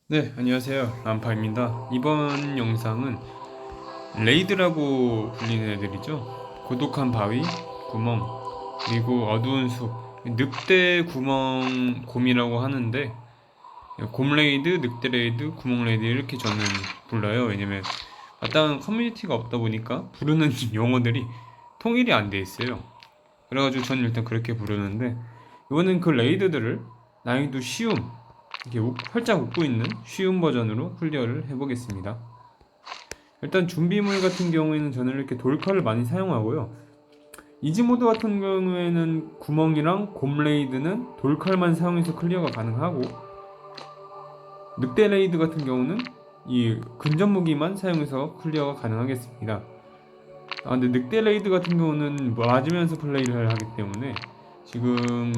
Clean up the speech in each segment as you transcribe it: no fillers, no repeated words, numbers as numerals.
네, 안녕하세요. 람파입니다. 이번 영상은 레이드라고 불리는 애들이죠. 고독한 바위, 구멍, 그리고 어두운 숲, 늑대 구멍 곰이라고 하는데, 곰 레이드, 늑대 레이드, 구멍 레이드 이렇게 저는 불러요. 왜냐면 마땅한 커뮤니티가 없다 보니까 부르는 용어들이 통일이 안 돼 있어요. 그래가지고 저는 일단 그렇게 부르는데, 이거는 그 레이드들을 난이도 쉬움, 이렇게 활짝 웃고 있는 쉬운 버전으로 클리어를 해보겠습니다. 일단 준비물 같은 경우에는 저는 이렇게 돌칼을 많이 사용하고요. 이지모드 같은 경우에는 구멍이랑 곰레이드는 돌칼만 사용해서 클리어가 가능하고, 늑대 레이드 같은 경우는 이 근접 무기만 사용해서 클리어가 가능하겠습니다. 근데 늑대 레이드 같은 경우는 맞으면서 플레이를 하기 때문에 지금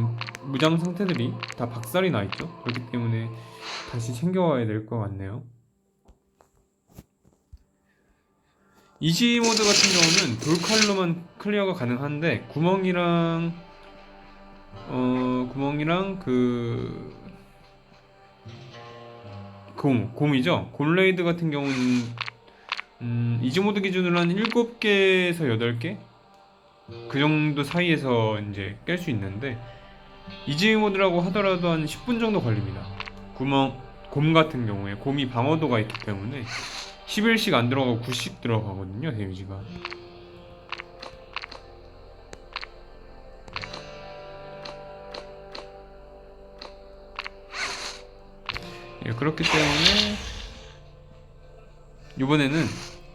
무장 상태들이 다 박살이 나 있죠. 그렇기 때문에 다시 챙겨와야 될 것 같네요. 이지 모드 같은 경우는 돌칼로만 클리어가 가능한데 구멍이랑 그 곰이죠. 곰레이드 같은 경우는 이지 모드 기준으로 한 7개에서 8개 그 정도 사이에서 이제 깰 수 있는데, 이지 모드라고 하더라도 한 10분 정도 걸립니다. 곰 같은 경우에 곰이 방어도가 있기 때문에 11씩 안 들어가고 9씩 들어가거든요, 데미지가. 예, 그렇기 때문에 이번에는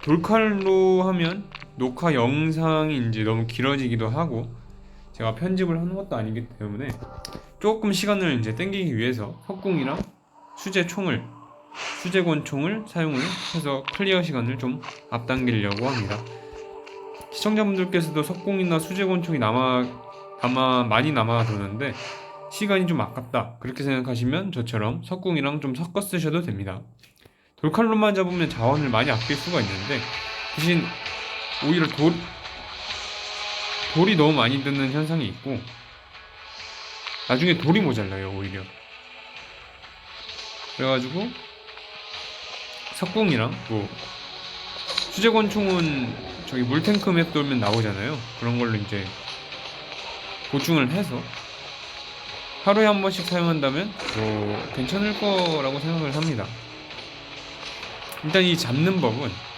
돌칼로 하면 녹화 영상이 이제 너무 길어지기도 하고 제가 편집을 하는 것도 아니기 때문에 조금 시간을 이제 땡기기 위해서 석궁이랑 수제권총을 사용을 해서 클리어 시간을 좀 앞당기려고 합니다. 시청자분들께서도 석궁이나 수제권총이 많이 남아도는데 시간이 좀 아깝다 그렇게 생각하시면 저처럼 석궁이랑 좀 섞어 쓰셔도 됩니다. 돌칼로만 잡으면 자원을 많이 아낄 수가 있는데 대신 오히려 돌이 너무 많이 드는 현상이 있고 나중에 돌이 모자라요 오히려. 그래가지고 석궁이랑 뭐 수제권총은 저기 물탱크 맵 돌면 나오잖아요. 그런 걸로 이제 보충을 해서 하루에 한 번씩 사용한다면 뭐 괜찮을 거라고 생각을 합니다. 일단 이 잡는 법은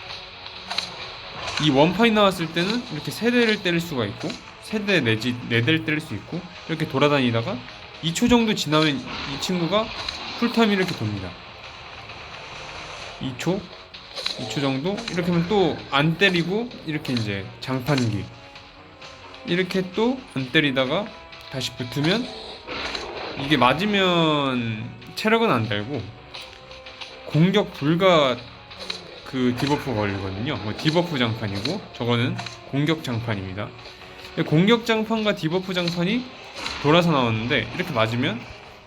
이 원파이 나왔을 때는 이렇게 세 대를 때릴 수가 있고 세 대 내지 네 대를 때릴 수 있고 이렇게 돌아다니다가 2초 정도 지나면 이 친구가 풀타임 이렇게 돕니다. 2초 정도 이렇게 하면 또 안 때리고 이렇게 이제 장판기 이렇게 또 안 때리다가 다시 붙으면 이게 맞으면 체력은 안 달고 공격 불가 그 디버프 걸리거든요. 뭐 디버프 장판이고 저거는 공격 장판입니다. 공격 장판과 디버프 장판이 돌아서 나오는데 이렇게 맞으면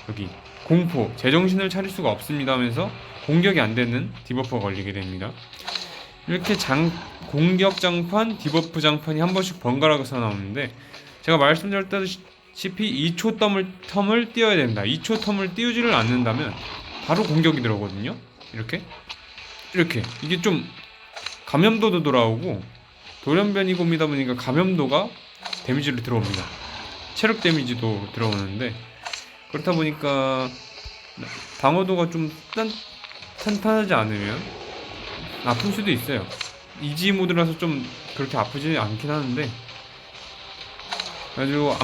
여기 공포 제정신을 차릴 수가 없습니다 하면서 공격이 안 되는 디버프가 걸리게 됩니다. 이렇게 공격 장판, 디버프 장판이 한 번씩 번갈아서 나오는데 제가 말씀드렸다시피 2초 텀을 띄워야 된다. 2초 텀을 띄우지를 않는다면 바로 공격이 들어오거든요. 이렇게 이게 좀 감염도도 돌아오고 돌연변이곰이다 보니까 감염도가 데미지로 들어옵니다. 체력 데미지도 들어오는데 그렇다 보니까 방어도가 좀 탄탄하지 않으면 아플 수도 있어요. 이지 모드라서 좀 그렇게 아프지 않긴 하는데 그래가지고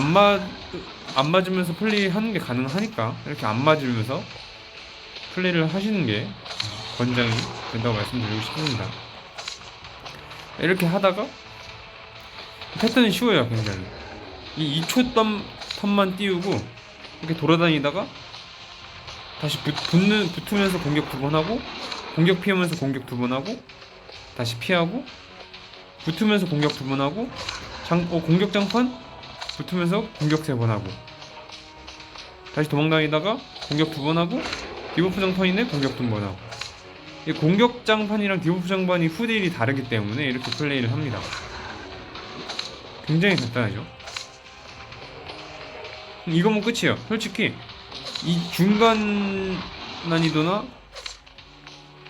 안 맞으면서 플레이하는 게 가능하니까 이렇게 안 맞으면서 플레이를 하시는 게 권장이 된다고 말씀드리고 싶습니다. 이렇게 하다가 패턴이 쉬워요. 굉장히 이 2초 텀만 띄우고 이렇게 돌아다니다가 다시 붙으면서 공격 2번 하고 공격 피하면서 공격 2번 하고 다시 피하고 붙으면서 공격 2번 하고 공격 장판 붙으면서 공격 3번 하고 다시 도망다니다가 공격 2번 하고 디버프 장판이네 공격 2번 하고. 이 공격 장판이랑 디버프 장판이 후딜이 다르기 때문에 이렇게 플레이를 합니다. 굉장히 간단하죠. 이거면 끝이에요. 솔직히 이 중간 난이도나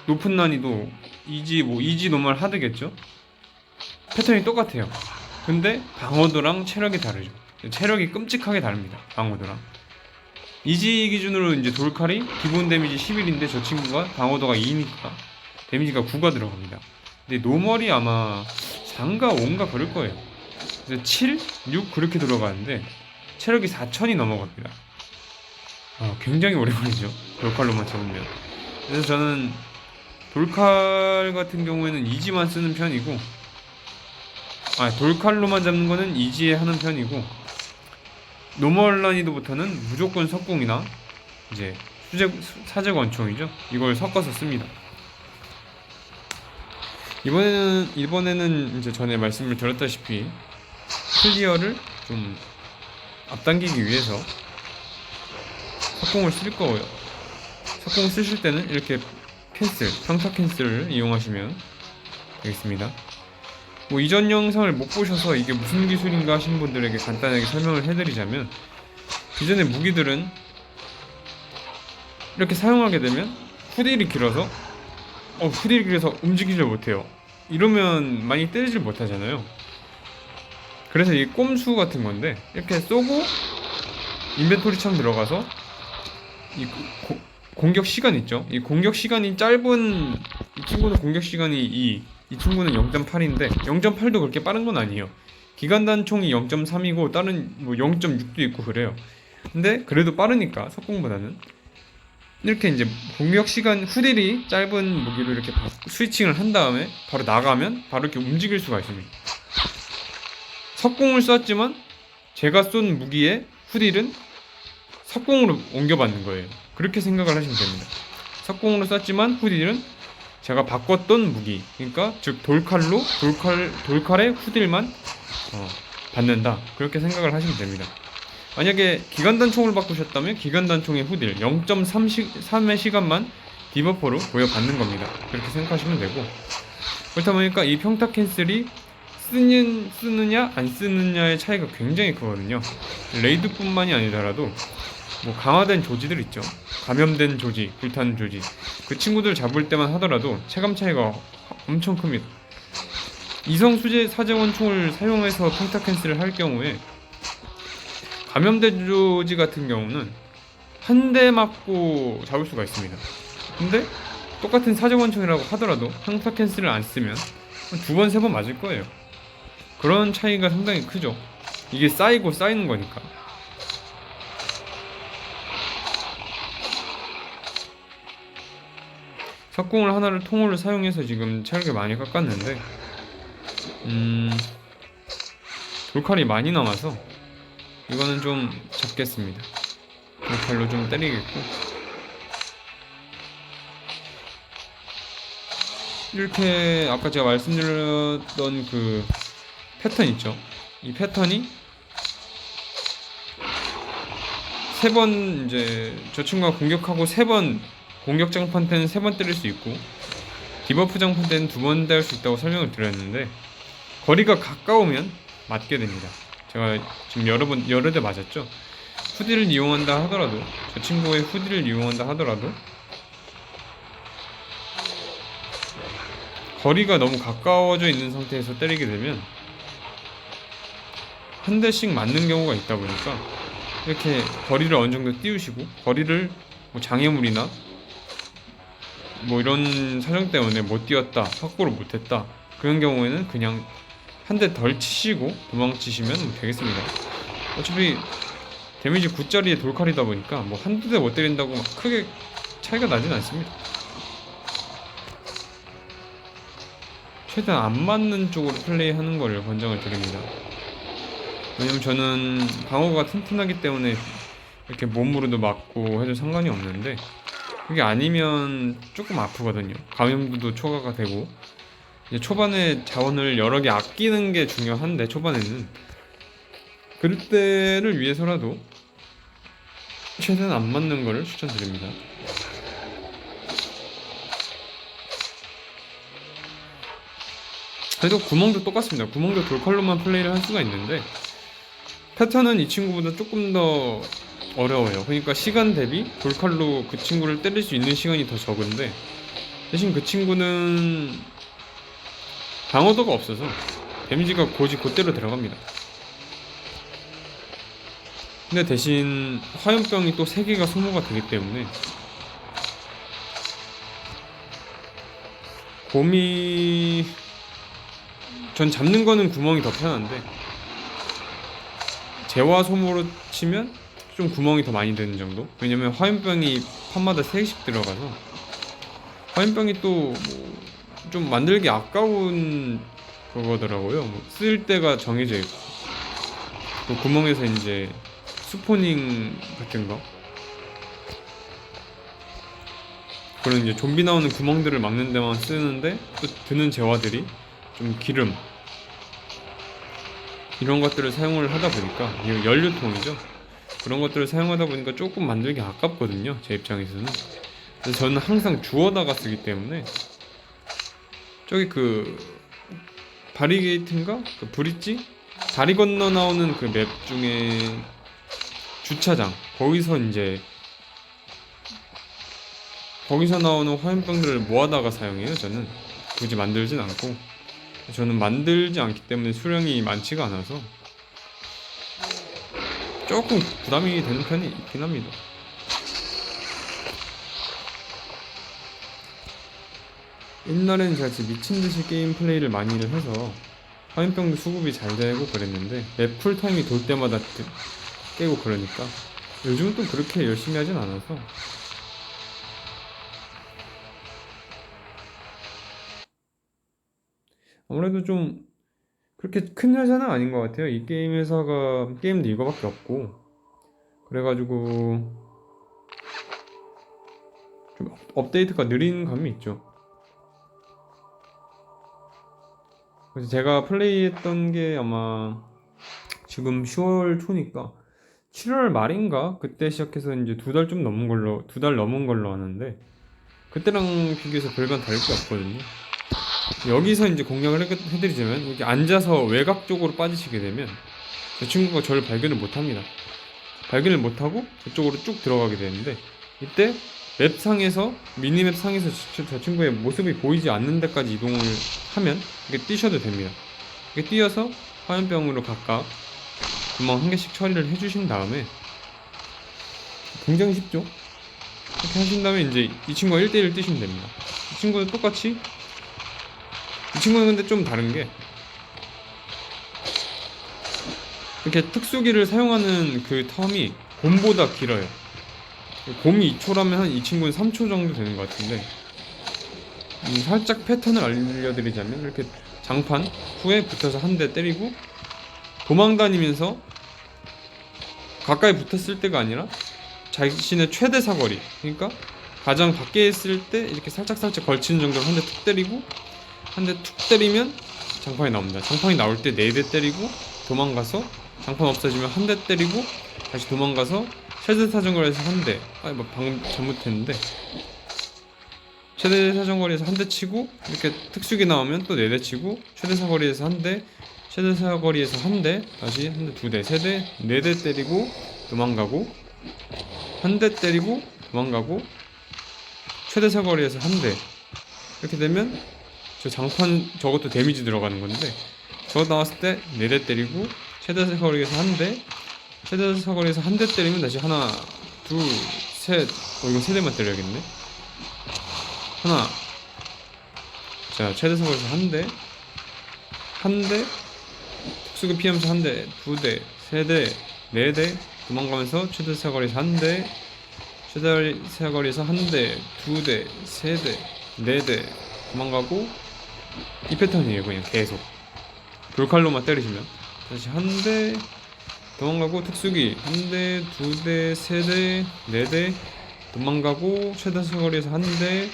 높은 난이도 이지 노멀 하드겠죠. 패턴이 똑같아요. 근데 방어도랑 체력이 다르죠. 체력이 끔찍하게 다릅니다. 방어도랑. 이지 기준으로 이제 돌칼이 기본 데미지 11인데 저 친구가 방어도가 2니까 데미지가 9가 들어갑니다. 근데 노멀이 아마 4인가 5인가 그럴 거예요. 그래서 7, 6 그렇게 들어가는데 체력이 4000이 넘어갑니다. 굉장히 오래 걸리죠. 돌칼로만 잡으면. 그래서 저는 돌칼 같은 경우에는 이지만 쓰는 편이고, 돌칼로만 잡는 거는 이지에 하는 편이고, 노멀 난이도부터는 무조건 석궁이나 이제 사제 권총이죠. 이걸 섞어서 씁니다. 이번에는 이제 전에 말씀을 드렸다시피 클리어를 좀 앞당기기 위해서 석궁을 쓸 거예요. 석궁 쓰실 때는 이렇게 평타 캔슬을 이용하시면 되겠습니다. 이전 영상을 못 보셔서 이게 무슨 기술인가 하신 분들에게 간단하게 설명을 해드리자면, 기존의 무기들은 이렇게 사용하게 되면 후딜이 길어서 움직이질 못해요. 이러면 많이 때리질 못하잖아요. 그래서 이 꼼수 같은 건데, 이렇게 쏘고 인벤토리 창 들어가서 이 공격 시간 있죠. 이 공격 시간이 짧은 이 친구는 공격 시간이 이 친구는 0.8인데 0.8도 그렇게 빠른 건 아니에요. 기관단총이 0.3이고 다른 0.6도 있고 그래요. 근데 그래도 빠르니까 석궁보다는 이렇게 이제 공격 시간 후딜이 짧은 무기로 이렇게 스위칭을 한 다음에 바로 나가면 바로 이렇게 움직일 수가 있습니다. 석궁을 쐈지만 제가 쏜 무기의 후딜은 석궁으로 옮겨받는 거예요. 그렇게 생각을 하시면 됩니다. 석궁으로 쐈지만 후딜은 제가 바꿨던 무기, 그러니까 즉 돌칼의 후딜만 받는다. 그렇게 생각을 하시면 됩니다. 만약에 기관단총을 바꾸셨다면 기관단총의 후딜 0.3의 시간만 디버퍼로 부여받는 겁니다. 그렇게 생각하시면 되고, 그렇다 보니까 이 평타 캔슬이 쓰느냐 안 쓰느냐의 차이가 굉장히 크거든요. 레이드뿐만이 아니더라도 강화된 조지들 있죠. 감염된 조지, 불타는 조지, 그 친구들 잡을 때만 하더라도 체감 차이가 엄청 큽니다. 이성 사제원총을 사용해서 평타 캔슬을 할 경우에 감염된 조지 같은 경우는 한 대 맞고 잡을 수가 있습니다. 근데 똑같은 사제원총이라고 하더라도 평타 캔슬을 안 쓰면 두 번, 세 번 맞을 거예요. 그런 차이가 상당히 크죠. 이게 쌓이는 거니까. 석궁을 하나를 통으로 사용해서 지금 체력을 많이 깎았는데 돌칼이 많이 남아서 이거는 좀 잡겠습니다. 돌칼로 좀 때리겠고, 이렇게 아까 제가 말씀드렸던 그 패턴 있죠. 이 패턴이 세 번 이제 저 친구가 공격하고 공격 장판 때는 3번 때릴 수 있고 디버프 장판 때는 2번 때릴 수 있다고 설명을 드렸는데, 거리가 가까우면 맞게 됩니다. 제가 지금 여러 대 맞았죠. 후딜을 이용한다 하더라도, 저 친구의 후딜을 이용한다 하더라도 거리가 너무 가까워져 있는 상태에서 때리게 되면 한 대씩 맞는 경우가 있다 보니까 이렇게 거리를 어느 정도 띄우시고, 거리를 장애물이나 이런 사정 때문에 못 뛰었다, 확보를 못했다, 그런 경우에는 그냥 한 대 덜 치시고 도망치시면 되겠습니다. 어차피 데미지 9짜리의 돌칼이다 보니까 한두 대 못 때린다고 크게 차이가 나진 않습니다. 최대한 안 맞는 쪽으로 플레이하는 걸 권장을 드립니다. 왜냐면 저는 방어가 튼튼하기 때문에 이렇게 몸으로도 맞고 해도 상관이 없는데, 그게 아니면 조금 아프거든요. 감염도 초과가 되고, 이제 초반에 자원을 여러 개 아끼는 게 중요한데, 초반에는 그럴 때를 위해서라도 최대한 안 맞는 거를 추천드립니다. 그래도 구멍도 똑같습니다. 구멍도 돌칼로만 플레이를 할 수가 있는데, 패턴은 이 친구보다 조금 더 어려워요. 그러니까 시간 대비 돌칼로 그 친구를 때릴 수 있는 시간이 더 적은데, 대신 그 친구는 방어도가 없어서 데미지가 고지 곧대로 들어갑니다. 근데 대신 화염병이 또 3개가 소모가 되기 때문에 곰이 전 잡는 거는 구멍이 더 편한데 재화 소모로 치면 좀 구멍이 더 많이 되는 정도? 왜냐면 화염병이 판마다 3개씩 들어가서 화염병이 또 좀 만들기 아까운 그거더라고요. 쓸 때가 정해져 있고 그 구멍에서 이제 스포닝 같은 거 그런 이제 좀비 나오는 구멍들을 막는 데만 쓰는데 또 드는 재화들이 좀 기름 이런 것들을 사용을 하다 보니까 연료통이죠. 그런 것들을 사용하다 보니까 조금 만들기 아깝거든요. 제 입장에서는. 그래서 저는 항상 주워다가 쓰기 때문에 저기 그 바리게이트인가? 그 브릿지? 다리 건너 나오는 그 맵 중에 주차장 거기서 이제 거기서 나오는 화염병들을 모아다가 사용해요. 저는 굳이 만들진 않고 저는 만들지 않기 때문에 수량이 많지가 않아서 조금 부담이 되는 편이 있긴 합니다. 옛날에는 제가 진짜 미친듯이 게임 플레이를 많이 해서 화염병도 수급이 잘 되고 그랬는데 맵 쿨타임이 돌 때마다 깨고 그러니까 요즘은 또 그렇게 열심히 하진 않아서 아무래도 좀 그렇게 큰 회사는 아닌 것 같아요. 이 게임 회사가 게임도 이거밖에 없고 그래가지고 좀 업데이트가 느린 감이 있죠. 그래서 제가 플레이했던 게 아마 지금 10월 초니까 7월 말인가 그때 시작해서 이제 2달 좀 넘은 걸로 2달 넘은 걸로 아는데 그때랑 비교해서 별반 다를 게 없거든요. 여기서 이제 공략을 해드리자면 이렇게 앉아서 외곽 쪽으로 빠지시게 되면 저 친구가 저를 발견을 못합니다. 발견을 못하고 저쪽으로 쭉 들어가게 되는데 이때 맵상에서 미니맵 상에서 저 친구의 모습이 보이지 않는 데까지 이동을 하면 이렇게 뛰셔도 됩니다. 이렇게 뛰어서 화염병으로 각각 구멍 한 개씩 처리를 해주신 다음에 굉장히 쉽죠? 이렇게 하신 다음에 이제 이 친구가 1대1 뛰시면 됩니다. 이 친구도 똑같이 이 친구는 근데 좀 다른 게 이렇게 특수기를 사용하는 그 텀이 곰보다 길어요. 곰이 2초라면 한 이 친구는 3초 정도 되는 것 같은데 살짝 패턴을 알려드리자면 이렇게 장판 후에 붙어서 한 대 때리고 도망다니면서 가까이 붙었을 때가 아니라 자신의 최대 사거리 그러니까 가장 밖에 있을 때 이렇게 살짝 걸치는 정도로 한 대 툭 때리고 한 대 툭 때리면 장판이 나옵니다. 장판이 나올 때 4대 때리고 도망가서 장판 없어지면 한 대 때리고 다시 도망가서 최대 사정거리에서 한 대 방금 잘못했는데 최대 사정거리에서 한 대 치고 이렇게 특수기 나오면 또 4대 치고 최대 사거리에서 한 대 최대 사거리에서 한 대 다시 한 대 2대 3대 4대 때리고 도망가고 한 대 때리고 도망가고 최대 사거리에서 한 대 이렇게 되면 저 장판 저것도 데미지 들어가는 건데 저거 나왔을 때 4대 때리고 최대 사거리에서 한 대 최대 사거리에서 한 대 때리면 다시 하나 둘 셋 이거 3대만 때려야겠네 하나 자 최대 사거리에서 한 대 특수기 피하면서 한 대 2대 3대 4대 도망가면서 최대 사거리에서 한 대 최대 사거리에서 한 대 2대 3대 4대 도망가고 이 패턴이에요. 그냥 계속 돌칼로만 때리시면 다시 한 대 도망가고 특수기 한 대 2대 3대 4대 도망가고 최대 사거리에서 한 대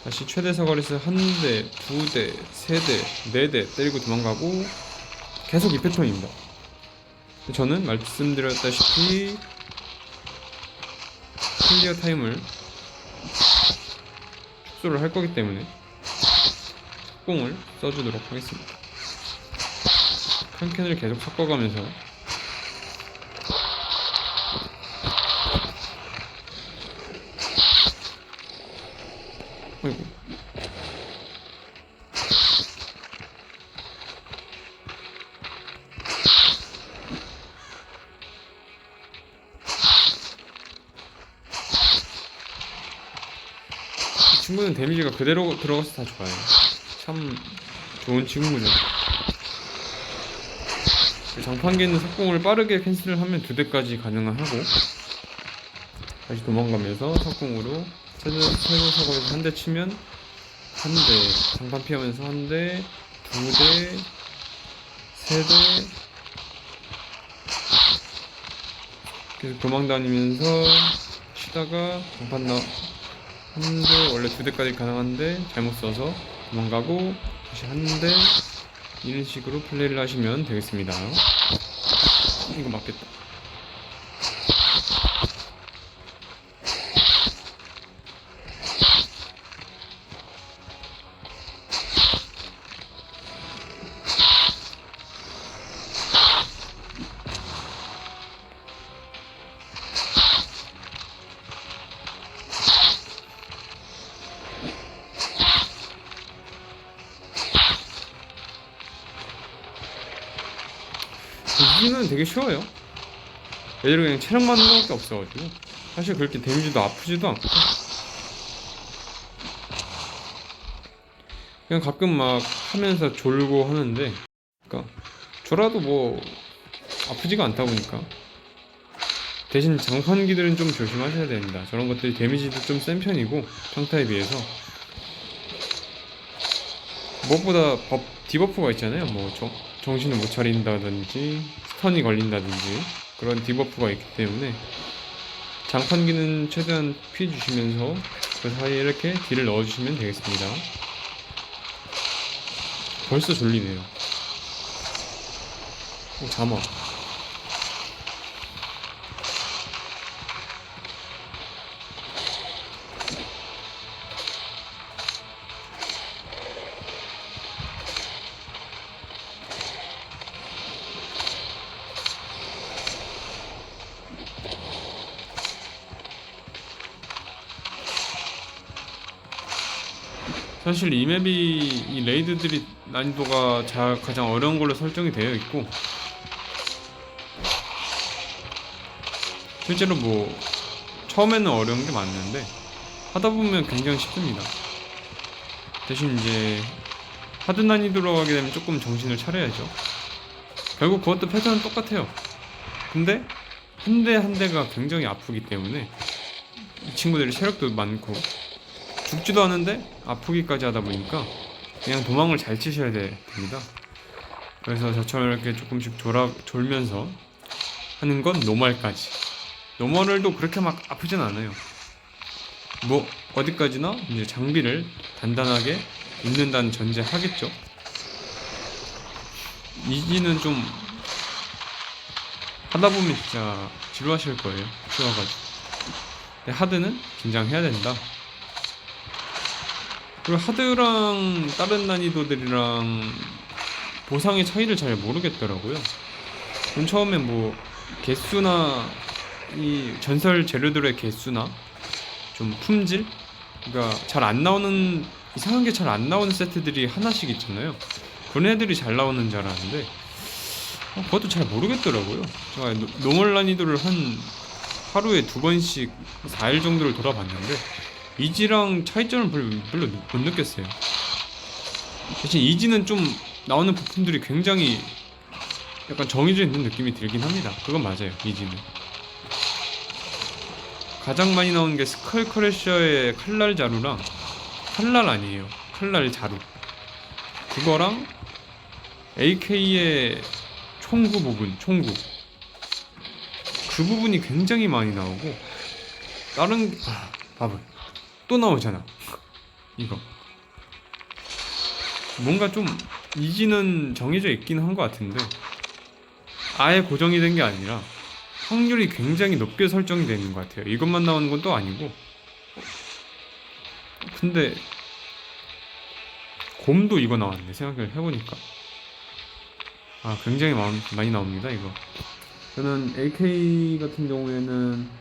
다시 최대 사거리에서 한 대 2대 3대 4대 때리고 도망가고 계속 이 패턴입니다. 저는 말씀드렸다시피 클리어 타임을 축소를 할 거기 때문에 짝꿍을 써주도록 하겠습니다. 캔캔을 계속 섞어가면서 아이고 친구는 데미지가 그대로 들어가서 다 좋아요. 참 좋은 친구죠. 장판기는 석궁을 빠르게 캔슬을 하면 2대까지 가능하고, 다시 도망가면서 석궁으로 최고 사거리에서 한 대 치면 한 대, 장판 피하면서 한 대, 2대, 3대, 계속 도망다니면서 치다가 장판 한 대, 원래 2대까지 가능한데 잘못 써서 도망가고 다시 한 대, 이런 식으로 플레이를 하시면 되겠습니다. 이거 맞겠다. 이기는 되게 쉬워요. 얘들은 그냥 체력 맞는 것밖에 없어가지고 사실 그렇게 데미지도 아프지도 않고, 그냥 가끔 막 하면서 졸고 하는데, 그러니까 졸아도 뭐 아프지가 않다 보니까. 대신 장판기들은 좀 조심하셔야 됩니다. 저런 것들이 데미지도 좀 센 편이고 평타에 비해서. 무엇보다 디버프가 있잖아요. 뭐 정신을 못 차린다든지 스턴이 걸린다든지 그런 디버프가 있기 때문에 장판기는 최대한 피해 주시면서 그 사이에 이렇게 딜을 넣어주시면 되겠습니다. 벌써 졸리네요. 잠아. 사실 이 맵이, 이 레이드들이 난이도가 가장 어려운 걸로 설정이 되어 있고, 실제로 뭐 처음에는 어려운 게 맞는데 하다 보면 굉장히 쉽습니다. 대신 이제 하드 난이도로 가게 되면 조금 정신을 차려야죠. 결국 그것도 패턴은 똑같아요. 근데 한 대 한 대가 굉장히 아프기 때문에 이 친구들이 체력도 많고 죽지도 않은데 아프기까지 하다 보니까 그냥 도망을 잘 치셔야 됩니다. 그래서 저처럼 이렇게 조금씩 졸면서 하는 건 노멀까지. 노멀도 그렇게 막 아프진 않아요. 뭐 어디까지나 이제 장비를 단단하게 입는다는 전제 하겠죠. 이지는 좀 하다 보면 진짜 지루하실 거예요. 쉬워가지고. 근데 하드는 긴장해야 된다. 그리고 하드랑 다른 난이도들이랑 보상의 차이를 잘 모르겠더라고요. 전 처음에 뭐 개수나 이 전설 재료들의 개수나 좀 품질, 그러니까 잘 안 나오는, 이상한 게 잘 안 나오는 세트들이 하나씩 있잖아요. 그런 애들이 잘 나오는 줄 알았는데 그것도 잘 모르겠더라고요. 제가 노멀 난이도를 하루에 2번씩 4일 정도를 돌아봤는데 이지랑 차이점을 별로 못 느꼈어요. 대신 이지는 좀 나오는 부품들이 굉장히 약간 정해져 있는 느낌이 들긴 합니다. 그건 맞아요. 이지는 가장 많이 나오는 게 스컬 크래셔의 칼날 자루랑, 칼날 아니에요, 칼날 자루, 그거랑 AK의 총구 부분, 총구, 그 부분이 굉장히 많이 나오고, 다른 봐봐, 또 나오잖아. 이거 뭔가 좀 이지는 정해져 있긴 한 것 같은데 아예 고정이 된 게 아니라 확률이 굉장히 높게 설정이 되어 있는 것 같아요. 이것만 나오는 건 또 아니고. 근데 곰도 이거 나왔네, 생각을 해보니까. 굉장히 많이 나옵니다 이거. 저는 AK 같은 경우에는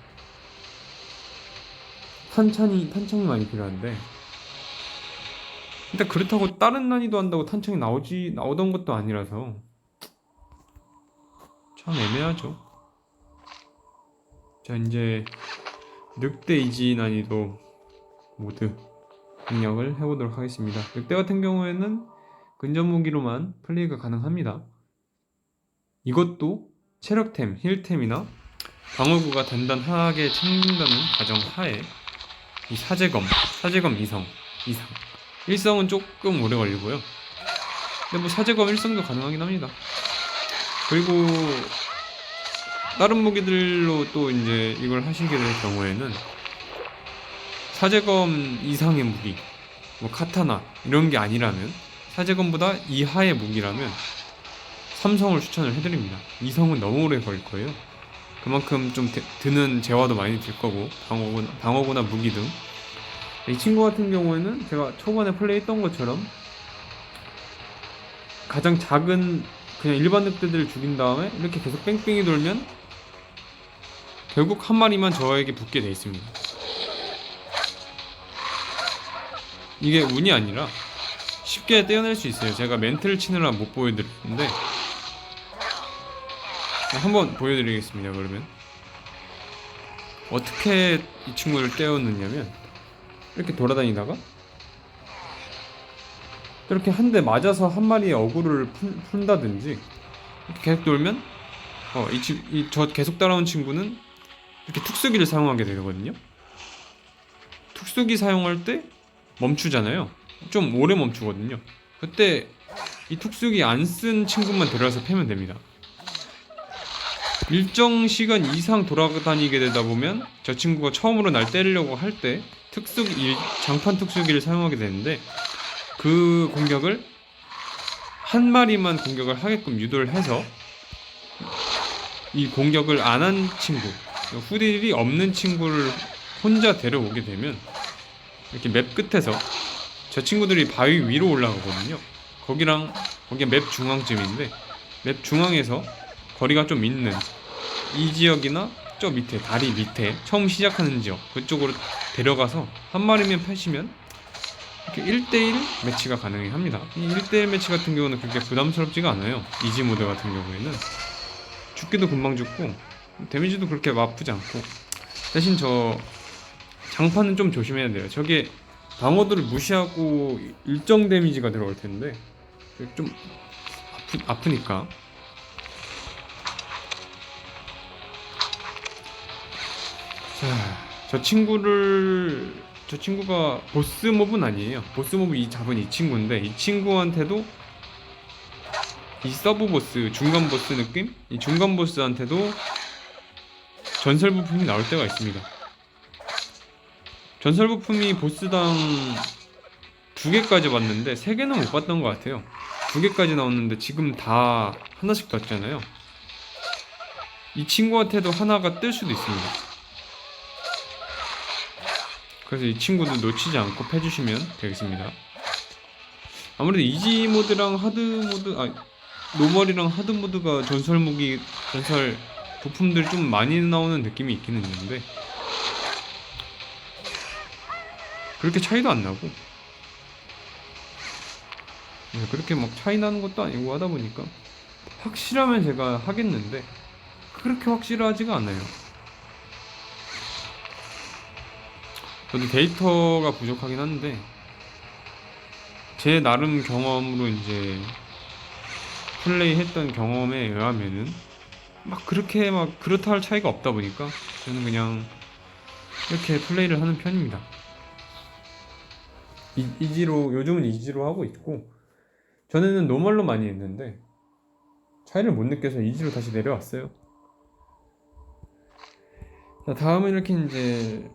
탄창이 많이 필요한데, 근데 그렇다고 다른 난이도 한다고 탄창이 나오던 것도 아니라서 참 애매하죠. 자, 이제 늑대 이지 난이도 모드 공략을 해보도록 하겠습니다. 늑대 같은 경우에는 근접 무기로만 플레이가 가능합니다. 이것도 체력템, 힐템이나 방어구가 단단하게 챙긴다는 가정 하에 이 사제검 이성 이상 일성은 조금 오래 걸리고요. 근데 뭐 사제검 일성도 가능하긴 합니다. 그리고 다른 무기들로 또 이제 이걸 하시게 될 경우에는 사제검 이상의 무기, 뭐 카타나 이런 게 아니라면, 사제검보다 이하의 무기라면 삼성을 추천을 해드립니다. 이성은 너무 오래 걸릴 거예요. 그만큼 좀 드는 재화도 많이 들 거고, 방어구나 무기 등. 이 친구 같은 경우에는 제가 초반에 플레이했던 것처럼 가장 작은 그냥 일반 늑대들을 죽인 다음에 이렇게 계속 뺑뺑이 돌면 결국 한 마리만 저에게 붙게 돼 있습니다. 이게 운이 아니라 쉽게 떼어낼 수 있어요. 제가 멘트를 치느라 못 보여드렸는데 한번 보여드리겠습니다. 그러면 어떻게 이 친구를 떼었느냐면, 이렇게 돌아다니다가 이렇게 한 대 맞아서 한 마리의 어그로를 푼다든지, 이렇게 계속 돌면 저 계속 따라온 친구는 이렇게 툭수기를 사용하게 되거든요. 툭수기 사용할 때 멈추잖아요. 좀 오래 멈추거든요. 그때 이 툭수기 안 쓴 친구만 데려와서 패면 됩니다. 일정 시간 이상 돌아다니게 되다 보면 저 친구가 처음으로 날 때리려고 할 때 장판 툭수기를 사용하게 되는데, 그 공격을 한 마리만 공격을 하게끔 유도를 해서 이 공격을 안 한 친구, 후딜이 없는 친구를 혼자 데려오게 되면 이렇게 맵 끝에서 저 친구들이 바위 위로 올라가거든요. 거기가 맵 중앙쯤인데, 맵 중앙에서 거리가 좀 있는 이 지역이나 저 밑에 다리 밑에 처음 시작하는 지역, 그쪽으로 데려가서 한 마리면 패시면 이렇게 1대1 매치가 가능합니다. 이 1대1 매치 같은 경우는 그렇게 부담스럽지가 않아요. 이지 모드 같은 경우에는 죽기도 금방 죽고 데미지도 그렇게 아프지 않고, 대신 저 장판은 좀 조심해야 돼요. 저게 방어도를 무시하고 일정 데미지가 들어올 텐데 좀 아프니까. 자, 저 친구가 보스몹은 아니에요. 보스몹을 잡은 이 친구인데, 이 친구한테도 이 서브보스, 중간 보스 느낌? 이 중간 보스한테도 전설 부품이 나올 때가 있습니다. 전설 부품이 보스당 2개까지 봤는데 3개는 못 봤던 것 같아요. 2개까지 나왔는데 지금 다 하나씩 떴잖아요. 이 친구한테도 하나가 뜰 수도 있습니다. 그래서 이 친구도 놓치지 않고 패주시면 되겠습니다. 아무래도 이지 모드랑 하드 모드, 노멀이랑 하드 모드가 전설 부품들이 좀 많이 나오는 느낌이 있기는 있는데 그렇게 차이도 안 나고, 그렇게 막 차이 나는 것도 아니고 하다 보니까 확실하면 제가 하겠는데 그렇게 확실하지가 않아요. 저도 데이터가 부족하긴 한데 제 나름 경험으로 이제 플레이했던 경험에 의하면은 막 그렇게 막 그렇다 할 차이가 없다 보니까 저는 그냥 이렇게 플레이를 하는 편입니다. 요즘은 이지로 하고 있고, 전에는 노멀로 많이 했는데 차이를 못 느껴서 이지로 다시 내려왔어요. 자, 다음은 이렇게 이제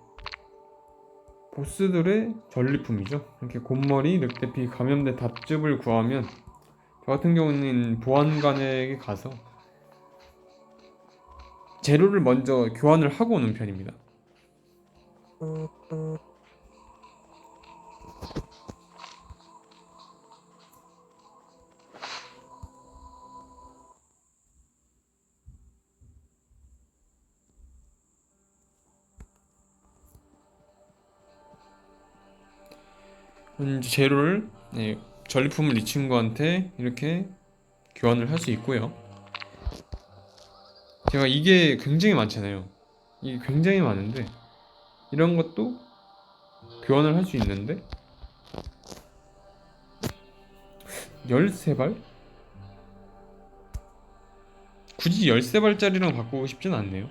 보스들의 전리품이죠. 이렇게 곰머리, 늑대피, 감염된 답즙을 구하면, 저 같은 경우는 보안관에게 가서 재료를 먼저 교환을 하고 오는 편입니다. 재료를, 전리품을 이 친구한테 이렇게 교환을 할 수 있고요. 제가 이게 굉장히 많잖아요. 이게 굉장히 많은데 이런 것도 교환을 할 수 있는데, 13발? 굳이 13발짜리랑 바꾸고 싶진 않네요.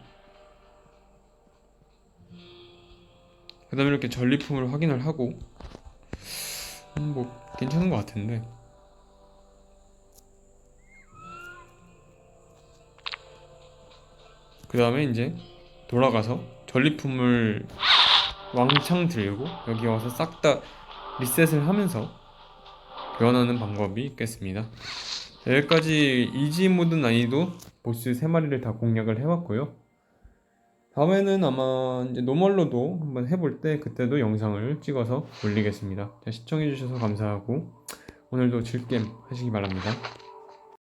그 다음에 이렇게 전리품을 확인을 하고 뭐 괜찮은 것 같은데, 그 다음에 이제 돌아가서 전리품을 왕창 들고 여기 와서 싹 다 리셋을 하면서 교환하는 방법이 있겠습니다. 여기까지 이지 모드 난이도 보스 3마리를 다 공략을 해왔고요. 다음에는 아마 이제 노멀로도 한번 해볼 때 그때도 영상을 찍어서 올리겠습니다. 시청해주셔서 감사하고 오늘도 즐겜 하시기 바랍니다.